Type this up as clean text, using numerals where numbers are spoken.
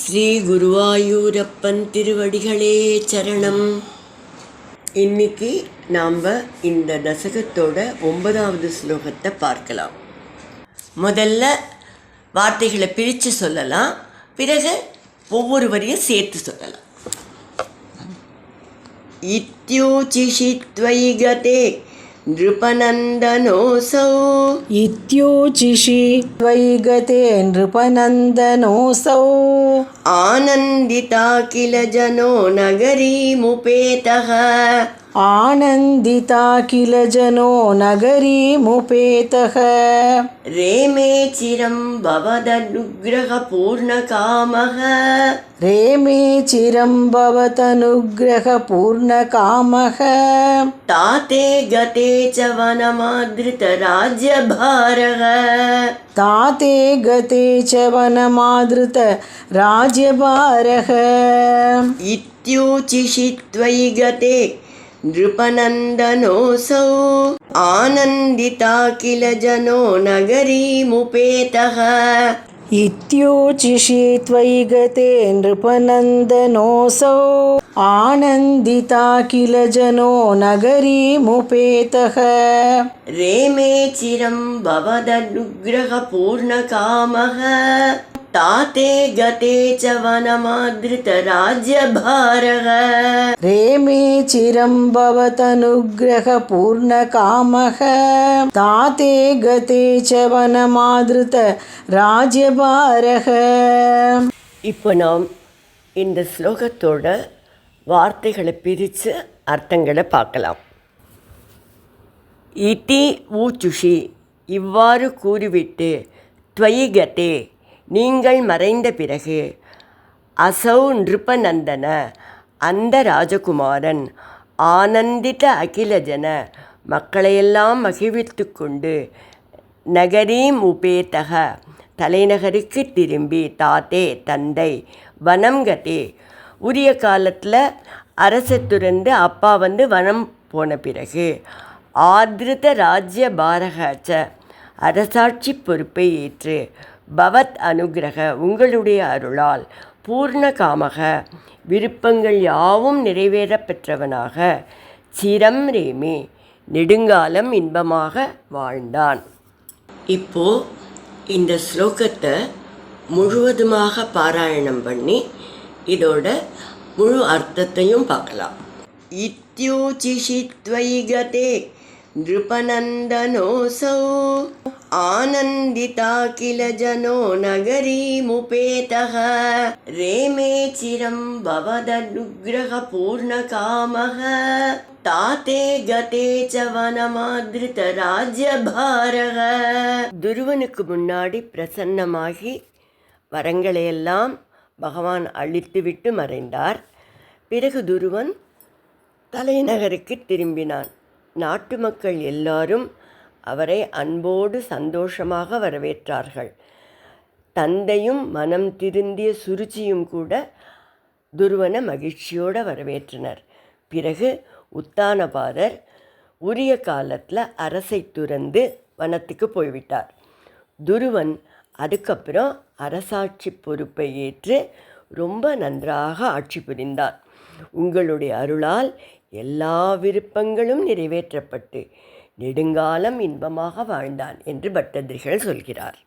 ஸ்ரீ குருவாயூரப்பன் திருவடிகளே சரணம். இன்னைக்கு நாம் இந்த தசகத்தோட 9வது ஸ்லோகத்தை பார்க்கலாம். முதல்ல வார்த்தைகளை பிரித்து சொல்லலாம், பிறகு ஒவ்வொரு வரியும் சேர்த்து சொல்லலாம். இத்யோசிஷித்வயி கதே நிருபநந்தனோசௌ. இத்யோசிஷி त्वयि गते नृपनन्दनोऽसौ. आनन्दिता किल जनो नगरीमुपेतः. आनन्दिता किल जनो नगरीमुपेतः. रेमे चिरं भवदनुग्रहपूर्णकामः. रेमे चिरं भवतनुग्रहपूर्णकामः. ताते गते च वनमादृतराज्यभारः. ताते गते च वनमादृतराज्यभारः. इत्योचिषित्वयि गते नृपनन्दनोऽसौ. आनन्दिता किल जनो नगरीमुपेतः. इत्योचिषि त्वयि गते नृपनन्दनोऽसौ. आनन्दिता किल जनो नगरीमुपेतः. रेमे चिरं भवदनुग्रहपूर्णकामः. ताते गते च वनमादृतराज्यभारः. रेमे चिरं भवतनुग्रहपूर्णकामः. ताते गते च वनमादृतराज्यभारः. இப்போ நாம் இந்த ஸ்லோகத்தோட வார்த்தைகளை பிரித்து அர்த்தங்களை பார்க்கலாம். இதி ஊச்சுஷி, இவ்வாறு கூறிவிட்டு, த்வயிகதே, நீங்கள் மறைந்த பிறகு, அசௌ நிருபநந்தன, அந்த ராஜகுமாரன், ஆனந்தித அகிலஜன, மக்களையெல்லாம் மகிழ்வித்து கொண்டு, நகரீம் உபேதக, தலைநகருக்கு திரும்பி, தாத்தே தந்தை, வனம் கதே, உரிய காலத்தில் அரசை துறந்து அப்பா வனம் போன பிறகு, ஆதிருத ராஜ்ய பாரகச்ச, அரசாட்சி பொறுப்பை ஏற்று, பவத் அனுகிரக, உங்களுடைய அருளால், பூர்ணகாமக, விருப்பங்கள் யாவும் நிறைவேற பெற்றவனாக, சிரம் ரேமே, நெடுங்காலம் இன்பமாக வாழ்ந்தான். இப்போ இந்த ஸ்லோகத்தை முழுவதுமாக பாராயணம் பண்ணி இதோட முழு அர்த்தத்தையும் பார்க்கலாம். இத்யோசிஷித்வயி கதே நிருபநந்தனோசௌ. ஆனந்திதா கில ஜனோ நகரீமுபேதः. ரேமே சிரம் பவதனுக்ரஹபூர்ணகாமः. தாத்தே கதே ச வனமாத்ருதராஜ்யபாரः. துருவனுக்கு முன்னாடி பிரசன்னமாகி வரங்களையெல்லாம் பகவான் அழித்துவிட்டு மறைந்தார். பிறகு துருவன் தலைநகருக்கு திரும்பினான். நாட்டு மக்கள் எல்லாரும் அவரை அன்போடு சந்தோஷமாக வரவேற்றார்கள். தந்தையும் மனம் திருந்திய சுருச்சியும் கூட துருவனை மகிழ்ச்சியோடு வரவேற்றனர். பிறகு உத்தானபாதர் உரிய காலத்தில் அரசை துறந்து வனத்துக்கு போய்விட்டார். துருவன் அதுக்கப்புறம் அரசாட்சி பொறுப்பை ஏற்று ரொம்ப நன்றாக ஆட்சி புரிந்தார். உங்களுடைய அருளால் எல்லா விருப்பங்களும் நிறைவேற்றப்பட்டு நெடுங்காலம் இன்பமாக வாழ்ந்தான் என்று பட்டதிரிகள் சொல்கிறார்.